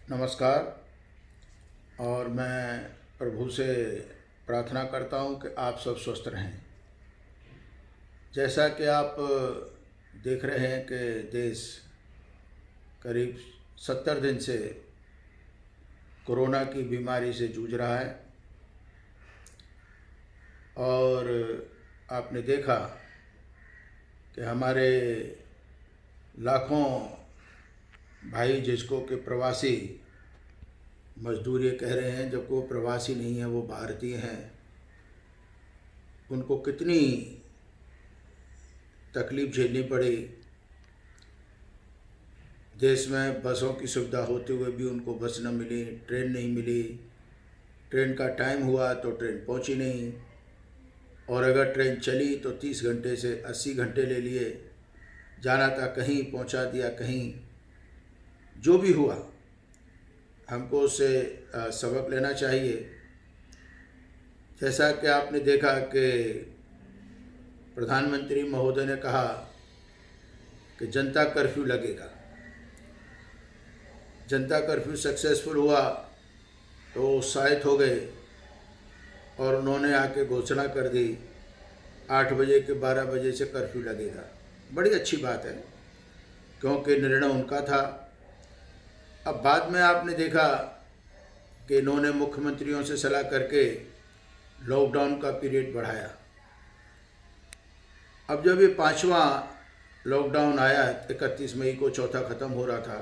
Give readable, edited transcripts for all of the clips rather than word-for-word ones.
नमस्कार। और मैं प्रभु से प्रार्थना करता हूँ कि आप सब स्वस्थ रहें। जैसा कि आप देख रहे हैं कि देश करीब 70 दिन से कोरोना की बीमारी से जूझ रहा है और आपने देखा कि हमारे लाखों भाई जिसको कि प्रवासी मजदूर ये कह रहे हैं, जबकि वो प्रवासी नहीं हैं, वो भारतीय हैं, उनको कितनी तकलीफ़ झेलनी पड़ी। देश में बसों की सुविधा होते हुए भी उनको बस न मिली, ट्रेन नहीं मिली, ट्रेन का टाइम हुआ तो ट्रेन पहुंची नहीं, और अगर ट्रेन चली तो 30 घंटे से 80 घंटे ले लिए। जाना था कहीं, पहुंचा दिया कहीं। जो भी हुआ, हमको उससे सबक लेना चाहिए। जैसा कि आपने देखा कि प्रधानमंत्री महोदय ने कहा कि जनता कर्फ्यू लगेगा। जनता कर्फ्यू सक्सेसफुल हुआ तो उत्साहित हो गए और उन्होंने आके घोषणा कर दी 8 बजे के 12 बजे से कर्फ्यू लगेगा। बड़ी अच्छी बात है, क्योंकि निर्णय उनका था। अब बाद में आपने देखा कि इन्होंने मुख्यमंत्रियों से सलाह करके लॉकडाउन का पीरियड बढ़ाया। अब जब ये 5वां लॉकडाउन आया, 31 मई को चौथा ख़त्म हो रहा था,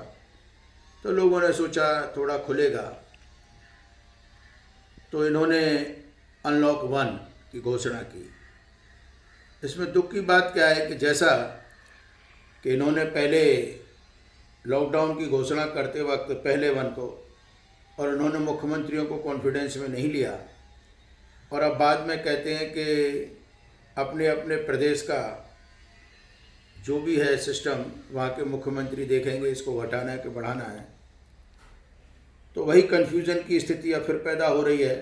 तो लोगों ने सोचा थोड़ा खुलेगा, तो इन्होंने अनलॉक 1 की घोषणा की। इसमें दुख की बात क्या है कि जैसा कि इन्होंने पहले लॉकडाउन की घोषणा करते वक्त पहले 1 को, और इन्होंने मुख्यमंत्रियों को कॉन्फिडेंस में नहीं लिया, और अब बाद में कहते हैं कि अपने अपने प्रदेश का जो भी है सिस्टम, वहाँ के मुख्यमंत्री देखेंगे इसको घटाना है कि बढ़ाना है। तो वही कन्फ्यूज़न की स्थिति अब फिर पैदा हो रही है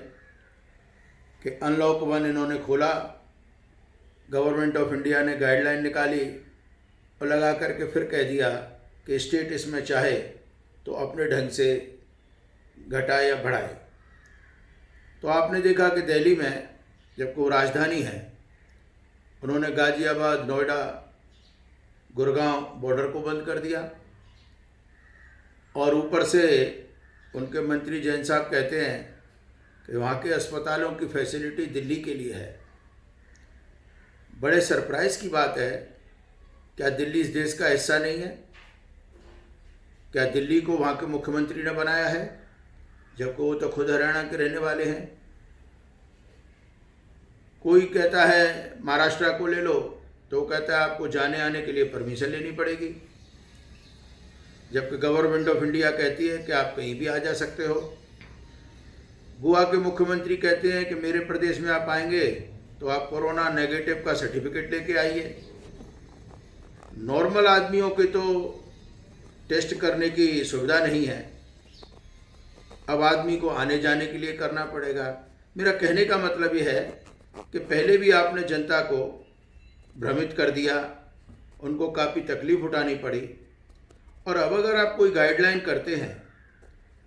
कि अनलॉक 1 इन्होंने खोला, गवर्नमेंट ऑफ इंडिया ने गाइडलाइन निकाली और लगा करके फिर कह दिया कि स्टेट इसमें चाहे तो अपने ढंग से घटाए या बढ़ाए। तो आपने देखा कि दिल्ली में, जबकि वो राजधानी है, उन्होंने गाज़ियाबाद, नोएडा, गुड़गांव बॉर्डर को बंद कर दिया, और ऊपर से उनके मंत्री जैन साहब कहते हैं कि वहाँ के अस्पतालों की फैसिलिटी दिल्ली के लिए है। बड़े सरप्राइज़ की बात है, क्या दिल्ली इस देश का हिस्सा नहीं है? क्या दिल्ली को वहाँ के मुख्यमंत्री ने बनाया है, जबकि वो तो खुद हरियाणा के रहने वाले हैं? कोई कहता है महाराष्ट्र को ले लो, तो कहता है आपको जाने आने के लिए परमिशन लेनी पड़ेगी, जबकि गवर्नमेंट ऑफ इंडिया कहती है कि आप कहीं भी आ जा सकते हो। गोवा के मुख्यमंत्री कहते हैं कि मेरे प्रदेश में आप आएंगे तो आप कोरोना नेगेटिव का सर्टिफिकेट लेके आइए। नॉर्मल आदमियों के तो टेस्ट करने की सुविधा नहीं है, अब आदमी को आने जाने के लिए करना पड़ेगा। मेरा कहने का मतलब ये है कि पहले भी आपने जनता को भ्रमित कर दिया, उनको काफ़ी तकलीफ उठानी पड़ी, और अब अगर आप कोई गाइडलाइन करते हैं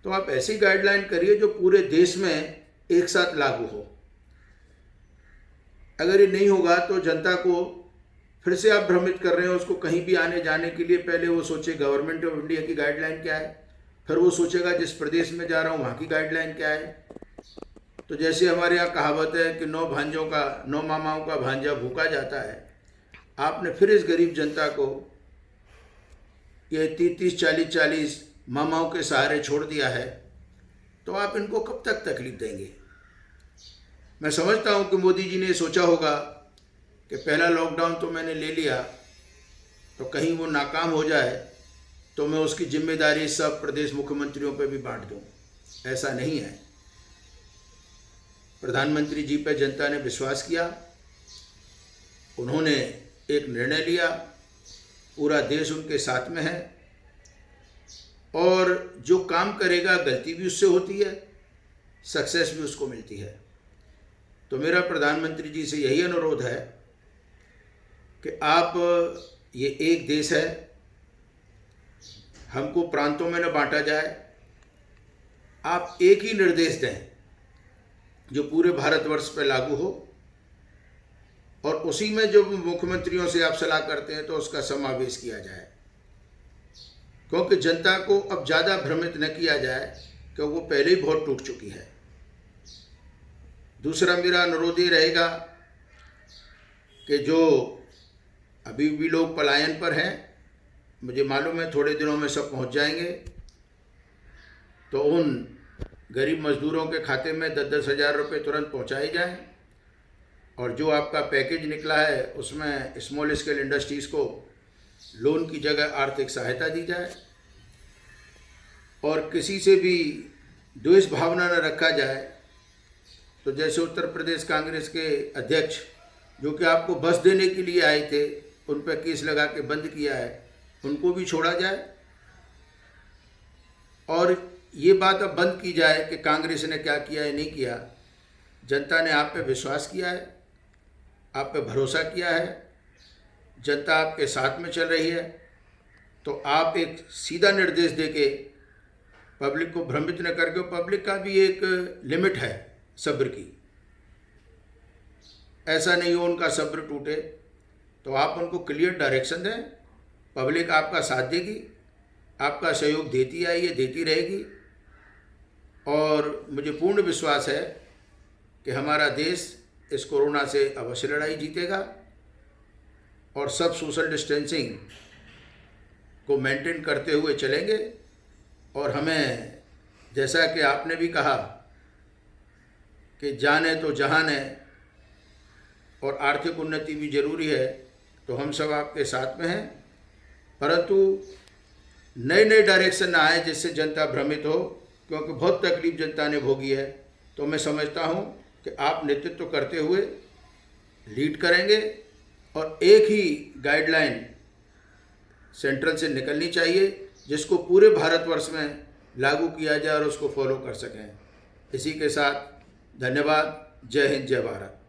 तो आप ऐसी गाइडलाइन करिए जो पूरे देश में एक साथ लागू हो। अगर ये नहीं होगा तो जनता को फिर से आप भ्रमित कर रहे हैं। उसको कहीं भी आने जाने के लिए पहले वो सोचे गवर्नमेंट ऑफ इंडिया की गाइडलाइन क्या है, फिर वो सोचेगा जिस प्रदेश में जा रहा हूँ वहाँ की गाइडलाइन क्या है। तो जैसे हमारे यहाँ कहावत है कि 9 मामाओं का भांजा भूखा जाता है, आपने फिर इस गरीब जनता को ये 30-40 मामाओं के सहारे छोड़ दिया है, तो आप इनको कब तक तकलीफ देंगे? मैं समझता हूँ कि मोदी जी ने सोचा होगा कि पहला लॉकडाउन तो मैंने ले लिया, तो कहीं वो नाकाम हो जाए तो मैं उसकी जिम्मेदारी सब प्रदेश मुख्यमंत्रियों पर भी बांट दूँ। ऐसा नहीं है। प्रधानमंत्री जी पर जनता ने विश्वास किया, उन्होंने एक निर्णय लिया, पूरा देश उनके साथ में है, और जो काम करेगा गलती भी उससे होती है, सक्सेस भी उसको मिलती है। तो मेरा प्रधानमंत्री जी से यही अनुरोध है कि आप, ये एक देश है, हमको प्रांतों में न बांटा जाए। आप एक ही निर्देश दें जो पूरे भारतवर्ष पर लागू हो, और उसी में जो मुख्यमंत्रियों से आप सलाह करते हैं तो उसका समावेश किया जाए, क्योंकि जनता को अब ज़्यादा भ्रमित न किया जाए क्योंकि वो पहले ही बहुत टूट चुकी है। दूसरा मेरा अनुरोध ये रहेगा कि जो अभी भी लोग पलायन पर हैं, मुझे मालूम है थोड़े दिनों में सब पहुंच जाएंगे, तो उन गरीब मजदूरों के खाते में 10-10 हज़ार रुपये तुरंत पहुंचाए जाएं, और जो आपका पैकेज निकला है उसमें स्मॉल स्केल इंडस्ट्रीज़ को लोन की जगह आर्थिक सहायता दी जाए, और किसी से भी द्वेष भावना न रखा जाए। तो जैसे उत्तर प्रदेश कांग्रेस के अध्यक्ष जो कि आपको बस देने के लिए आए थे, उन पर केस लगा के बंद किया है, उनको भी छोड़ा जाए, और ये बात अब बंद की जाए कि कांग्रेस ने क्या किया है नहीं किया। जनता ने आप पे विश्वास किया है, आप पे भरोसा किया है, जनता आपके साथ में चल रही है, तो आप एक सीधा निर्देश देके पब्लिक को भ्रमित न करके, पब्लिक का भी एक लिमिट है सब्र की, ऐसा नहीं हो उनका सब्र टूटे, तो आप उनको क्लियर डायरेक्शन दें। पब्लिक आपका साथ देगी, आपका सहयोग देती आई है, देती रहेगी, और मुझे पूर्ण विश्वास है कि हमारा देश इस कोरोना से अवश्य लड़ाई जीतेगा, और सब सोशल डिस्टेंसिंग को मेंटेन करते हुए चलेंगे। और हमें, जैसा कि आपने भी कहा कि जान है तो जहान है, और आर्थिक उन्नति भी जरूरी है, तो हम सब आपके साथ में हैं, परंतु नए नए डायरेक्शन ना आए जिससे जनता भ्रमित हो, क्योंकि बहुत तकलीफ जनता ने भोगी है। तो मैं समझता हूं कि आप नेतृत्व करते हुए लीड करेंगे, और एक ही गाइडलाइन सेंट्रल से निकलनी चाहिए जिसको पूरे भारतवर्ष में लागू किया जाए और उसको फॉलो कर सकें। इसी के साथ धन्यवाद। जय हिंद, जय भारत।